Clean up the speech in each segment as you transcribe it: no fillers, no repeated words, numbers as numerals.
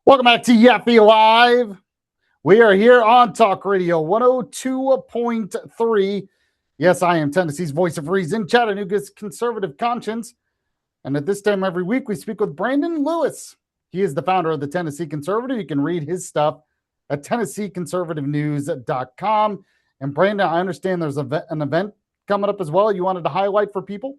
Welcome back to Yappy Live. We are here on Talk Radio 102.3. Yes, I am Tennessee's voice of reason, Chattanooga's conservative conscience. And at this time every week, we speak with Brandon Lewis. He is the founder of the Tennessee Conservative. You can read his stuff at TennesseeConservativeNews.com. And Brandon, I understand there's an event coming up as well you wanted to highlight for people?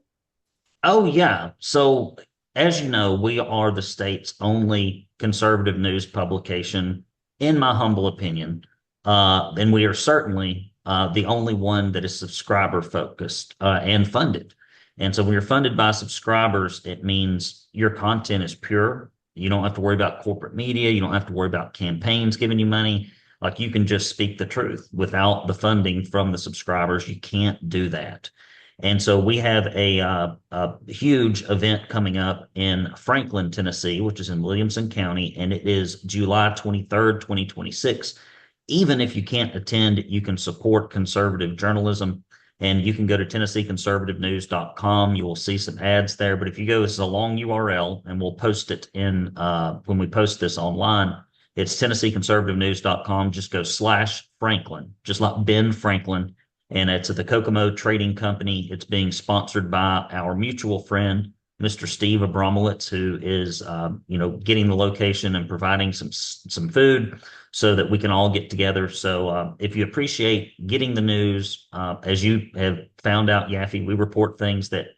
Oh, yeah. So, as you know, we are the state's only conservative news publication, in my humble opinion. And we are certainly the only one that is subscriber focused and funded. And so, when you're funded by subscribers, it means your content is pure. You don't have to worry about corporate media. You don't have to worry about campaigns giving you money. Like you can just speak the truth without the funding from the subscribers. You can't do that. And so we have a huge event coming up in Franklin, Tennessee, which is in Williamson County, and it is July 23rd, 2026. Even if you can't attend, you can support conservative journalism, and you can go to TennesseeConservativeNews.com. You will see some ads there, but if you go, this is a long URL, and we'll post it in when we post this online. It's TennesseeConservativeNews.com. Just go /Franklin, just like Ben Franklin, and it's at the Kokomo Trading Company. It's being sponsored by our mutual friend, Mr. Steve Abramowitz, who is, getting the location and providing some food so that we can all get together. So if you appreciate getting the news, as you have found out, Yaffe, we report things that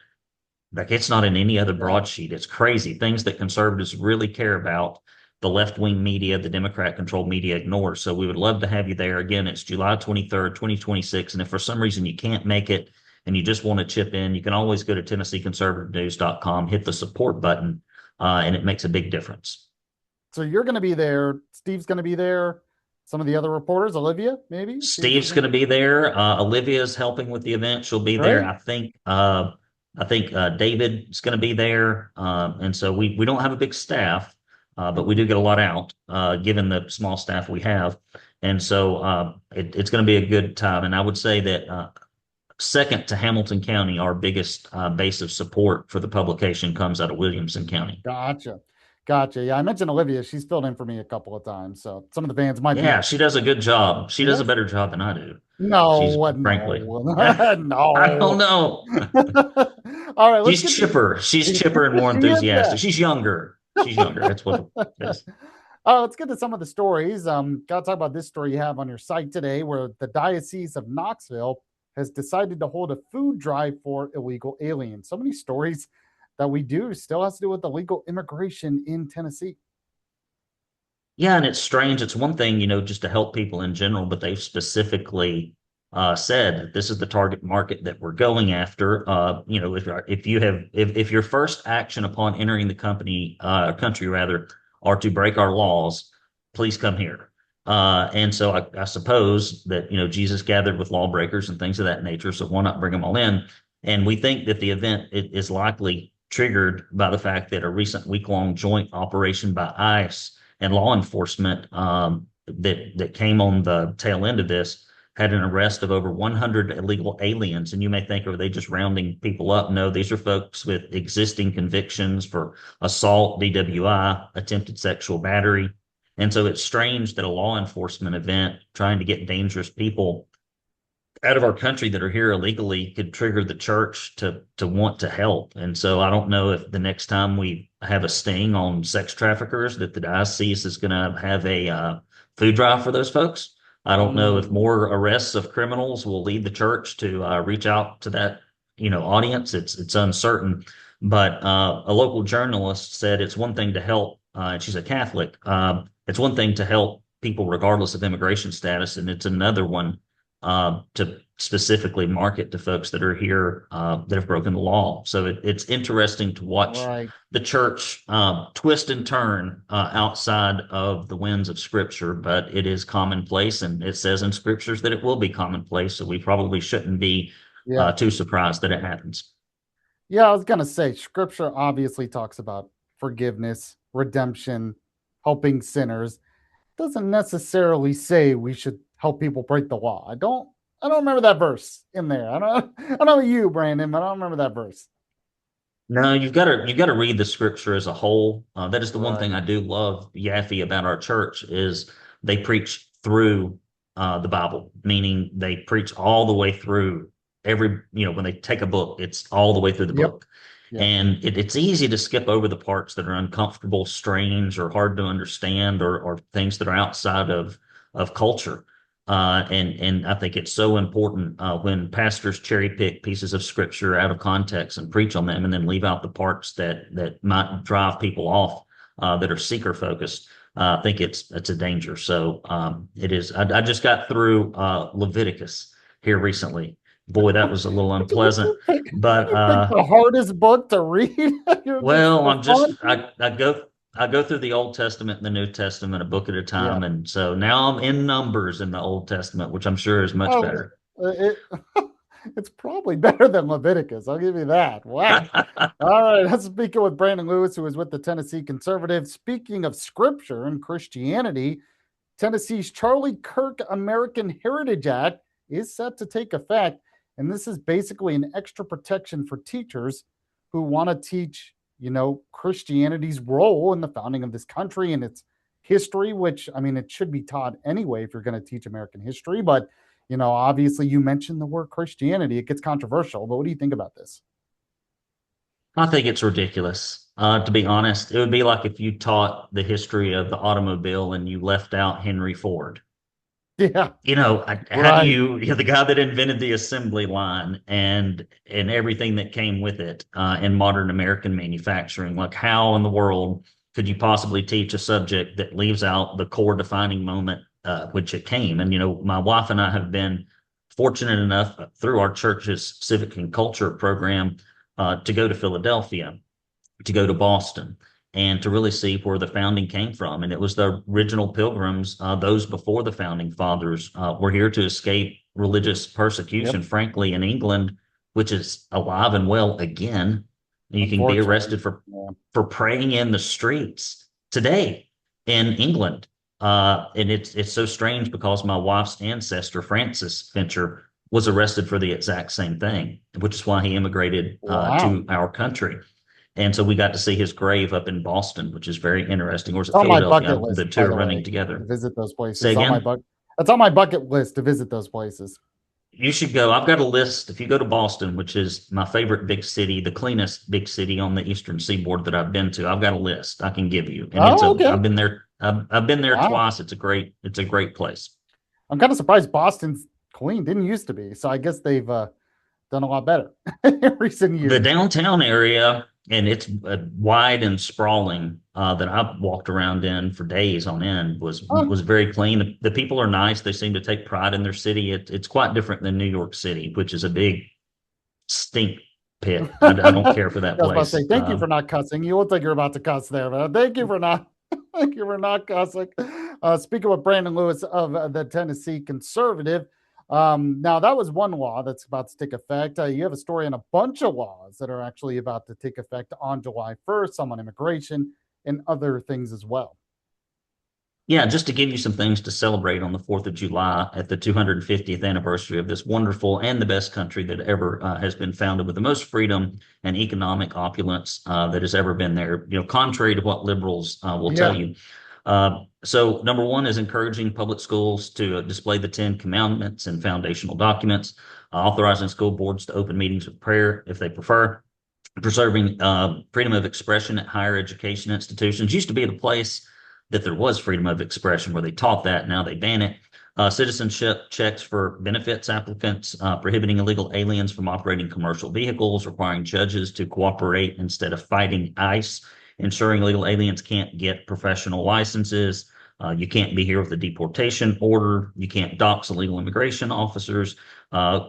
like it's not in any other broadsheet. It's crazy. Things that conservatives really care about, the left-wing media, the Democrat-controlled media ignores. So we would love to have you there. Again, it's July 23rd, 2026. And if for some reason you can't make it and you just want to chip in, you can always go to TennesseeConservativeNews.com, hit the support button, and it makes a big difference. So you're going to be there. Steve's going to be there. Some of the other reporters, Olivia, maybe? Steve's going to be there. Olivia's helping with the event. She'll be there. I think David is going to be there. And so we don't have a big staff. But we do get a lot out, given the small staff we have. And so it's going to be a good time. And I would say that second to Hamilton County, our biggest base of support for the publication comes out of Williamson County. Gotcha. Yeah, I mentioned Olivia. She's filled in for me a couple of times. So some of the fans might be. Yeah, she does a good job. She does a better job than I do. No, frankly. No. I don't know. All right. She's chipper. She's chipper and more enthusiastic. She's younger. That's what it is. Let's get to some of the stories. Got to talk about this story you have on your site today, where the Diocese of Knoxville has decided to hold a food drive for illegal aliens. So many stories that we do still has to do with illegal immigration in Tennessee. Yeah, and it's strange. It's one thing, just to help people in general, but they've specifically said this is the target market that we're going after. If your first action upon entering the country rather, are to break our laws, please come here. And so I suppose that Jesus gathered with lawbreakers and things of that nature. So why not bring them all in? And we think that the event is likely triggered by the fact that a recent week-long joint operation by ICE and law enforcement that came on the tail end of this had an arrest of over 100 illegal aliens. And you may think, are they just rounding people up? No, these are folks with existing convictions for assault, DWI, attempted sexual battery. And so it's strange that a law enforcement event trying to get dangerous people out of our country that are here illegally could trigger the church to want to help. And so I don't know if the next time we have a sting on sex traffickers that the diocese is going to have a food drive for those folks. I don't know if more arrests of criminals will lead the church to reach out to that, audience. It's uncertain, but a local journalist said it's one thing to help, and she's a Catholic. It's one thing to help people regardless of immigration status, and it's another one to specifically market to folks that are here that have broken the law. So it's interesting to watch the church twist and turn outside of the winds of Scripture, but it is commonplace, and it says in Scriptures that it will be commonplace. So we probably shouldn't be too surprised that it happens. Yeah, I was going to say, Scripture obviously talks about forgiveness, redemption, helping sinners. It doesn't necessarily say we should help people break the law. I don't remember that verse in there. I don't know you, Brandon, but I don't remember that verse. No, you've got to read the scripture as a whole. That is the one thing Right. I do love, Yaffe, about our church is they preach through the Bible, meaning they preach all the way through when they take a book, it's all the way through the Yep. book. Yep. And it's easy to skip over the parts that are uncomfortable, strange, or hard to understand, or things that are outside of culture. And I think it's so important when pastors cherry pick pieces of scripture out of context and preach on them, and then leave out the parts that might drive people off that are seeker focused. I think it's a danger. So it is. I just got through Leviticus here recently. Boy, that was a little unpleasant. You pick, But you pick the hardest book to read. You're just well, for fun. I go through the Old Testament and the New Testament a book at a Yeah. time, and so now I'm in Numbers in the Old Testament, which I'm sure is much Oh, better. it's probably better than Leviticus. I'll give you that. Wow. All right. Let's speak with Brandon Lewis, who is with the Tennessee Conservative. Speaking of scripture and Christianity, Tennessee's Charlie Kirk American Heritage Act is set to take effect. And this is basically an extra protection for teachers who want to teach, Christianity's role in the founding of this country and its history, which, I mean, it should be taught anyway if you're going to teach American history. But, obviously you mentioned the word Christianity. It gets controversial. But what do you think about this? I think it's ridiculous. To be honest, it would be like if you taught the history of the automobile and you left out Henry Ford. Yeah, How do right. the guy that invented the assembly line and everything that came with it in modern American manufacturing, like how in the world could you possibly teach a subject that leaves out the core defining moment which it came? And my wife and I have been fortunate enough through our church's civic and culture program to go to Philadelphia, to go to Boston, and to really see where the founding came from. And it was the original pilgrims, those before the founding fathers, were here to escape religious persecution, Yep. frankly, in England, which is alive and well again. You can be Unfortunately. arrested for Yeah. praying in the streets today in England. And it's so strange because my wife's ancestor, Francis Fincher, was arrested for the exact same thing, which is why he immigrated Wow. to our country. And so we got to see his grave up in Boston, which is very interesting. Or is It's it on my Philadelphia? bucket The list, two by are the running way, to together. visit those Say places. again? That's on my bucket list to visit those places. You should go. I've got a list. If you go to Boston, which is my favorite big city, the cleanest big city on the eastern seaboard that I've been to, I've got a list I can give you. And Oh, I've okay. been there. I've been there Wow. twice. It's a great place. I'm kind of surprised Boston's clean. Didn't used to be. So I guess they've done a lot better in recent The years. downtown area, and it's wide and sprawling, that I've walked around in for days on end, was Huh. was very clean. The people are nice. They seem to take pride in their city. It's quite different than New York City, which is a big stink pit. I don't I care for that was about to say, place. thank you for not cussing. You look like you're about to cuss there, but thank you for not. Thank you for not cussing. Speaking with Brandon Lewis of the Tennessee Conservative. Now, that was one law that's about to take effect. You have a story on a bunch of laws that are actually about to take effect on July 1st, some on immigration and other things as well. Yeah, just to give you some things to celebrate on the 4th of July at the 250th anniversary of this wonderful and the best country that ever has been founded with the most freedom and economic opulence that has ever been there, contrary to what liberals will tell Yeah. you. So, number one is encouraging public schools to display the Ten Commandments and foundational documents, authorizing school boards to open meetings with prayer if they prefer, preserving freedom of expression at higher education institutions. Used to be the place that there was freedom of expression where they taught that. Now they ban it. Citizenship checks for benefits applicants, prohibiting illegal aliens from operating commercial vehicles, requiring judges to cooperate instead of fighting ICE, ensuring illegal aliens can't get professional licenses. You can't be here with a deportation order. You can't dox illegal immigration officers.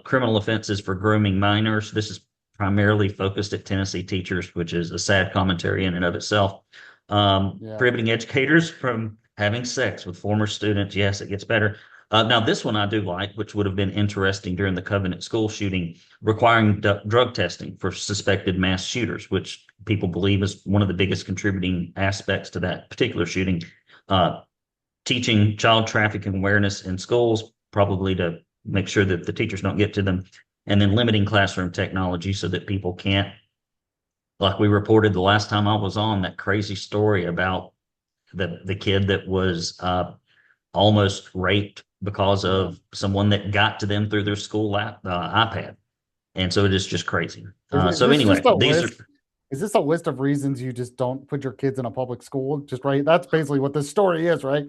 Criminal offenses for grooming minors. This is primarily focused at Tennessee teachers, which is a sad commentary in and of itself. Yeah. Prohibiting educators from having sex with former students. Yes, it gets better. Now, this one I do like, which would have been interesting during the Covenant school shooting, requiring drug testing for suspected mass shooters, which people believe is one of the biggest contributing aspects to that particular shooting. Uh, Teaching child trafficking awareness in schools, probably to make sure that the teachers don't get to them, and then limiting classroom technology so that people can't like we reported the last time I was on, that crazy story about the kid that was almost raped because Yeah. of someone that got to them through their school iPad. And so it is just crazy. Is So this just anyway, a these are, list? Is this a list of reasons you just don't put your kids in a public school? Just right. That's basically what this story is, right?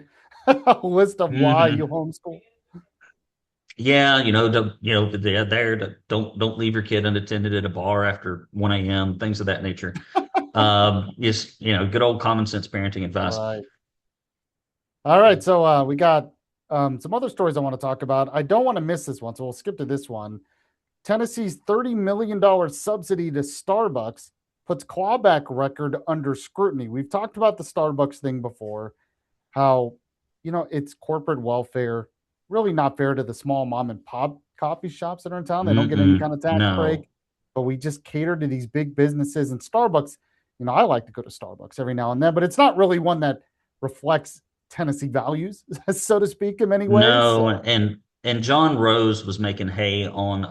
A list of why you mhm. homeschool. Yeah, they're there to don't leave your kid unattended at a bar after 1 a.m., things of that nature. Just, good old common sense parenting advice. Right. All right. So we got some other stories I want to talk about. I don't want to miss this one, so we'll skip to this one. Tennessee's $30 million subsidy to Starbucks puts clawback record under scrutiny. We've talked about the Starbucks thing before, how, it's corporate welfare, really not fair to the small mom and pop coffee shops that are in town. They don't get any Mm-mm, kind of tax no, break, but we just cater to these big businesses and Starbucks. I like to go to Starbucks every now and then, but it's not really one that reflects Tennessee values, so to speak, in many ways. no, So, and John Rose was making hay on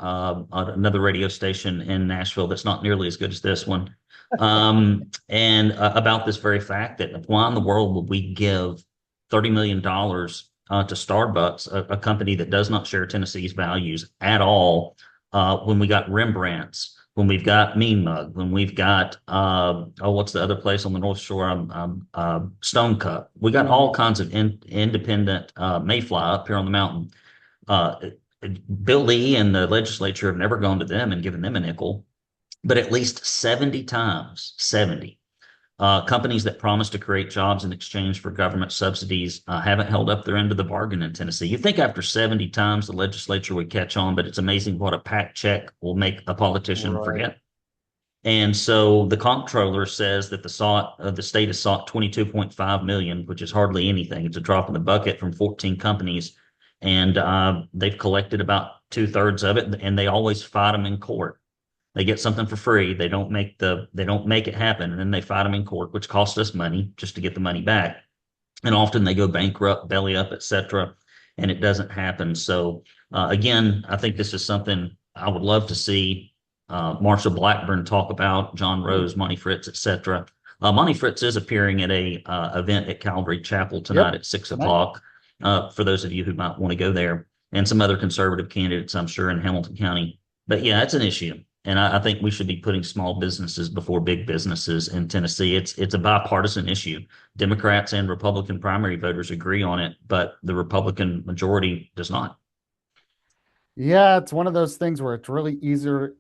another radio station in Nashville that's not nearly as good as this one, and about this very fact that why in the world would we give $30 million to Starbucks, a company that does not share Tennessee's values at all, when we got Rembrandt's, when we've got Mean Mug, when we've got what's the other place on the North Shore? Stone Cup. We got mhm. all kinds of independent Mayfly up here on the mountain. Uh, Bill Lee and the legislature have never gone to them and given them a nickel, but at least 70 times, 70 companies that promise to create jobs in exchange for government subsidies haven't held up their end of the bargain in Tennessee. You think after 70 times the legislature would catch on, but it's amazing what a PAC check will make a politician Right. forget. And so the comptroller says that the state has sought 22.5 million, which is hardly anything. It's a drop in the bucket from 14 companies, and they've collected about two-thirds of it, and they always fight them in court. They get something for free. They don't make it happen, and then they fight them in court, which costs us money just to get the money back. And often they go bankrupt, belly up, etc., and it doesn't happen. So again, I think this is something I would love to see Marshall Blackburn talk about, John Mhm. Rose, Monty Fritz, etc. Monty Fritz is appearing at a event at Calvary Chapel tonight Yep. at six Tonight. o'clock. For those of you who might want to go there, and some other conservative candidates, I'm sure, in Hamilton County. But yeah, it's an issue. And I think we should be putting small businesses before big businesses in Tennessee. It's a bipartisan issue. Democrats and Republican primary voters agree on it, but the Republican majority does not. Yeah, it's one of those things where it's really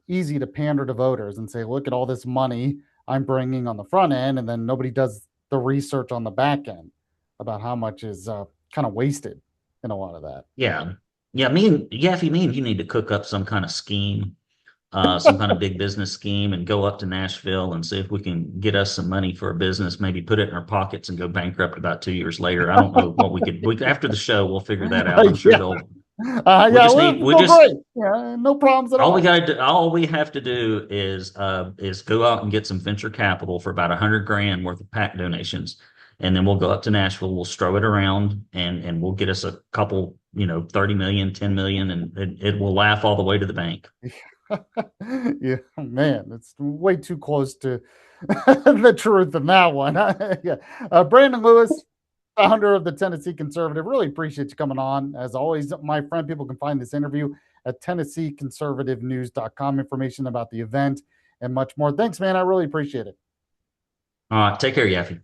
easy to pander to voters and say, look at all this money I'm bringing on the front end, and then nobody does the research on the back end about how much is kind of wasted in a lot of that. Yeah. Yeah, if you mean you need to cook up some kind of scheme, some kind of big business scheme and go up to Nashville and see if we can get us some money for a business, maybe put it in our pockets and go bankrupt about 2 years later. I don't know what after the show, we'll figure that out. I'm sure Yeah, they'll, yeah, well, we we feel just, great. Yeah, no problems at all. all we have to do is go out and get some venture capital for about 100 grand worth of PAC donations. And then we'll go up to Nashville, we'll throw it around and we'll get us a couple, 30 million, 10 million, and it will laugh all the way to the bank. Yeah, man, it's way too close to the truth in that one. Yeah, Brandon Lewis, founder of the Tennessee Conservative. Really appreciate you coming on. As always, my friend, people can find this interview at TennesseeConservativeNews.com. Information about the event and much more. Thanks, man. I really appreciate it. All right, take care, Yaffy.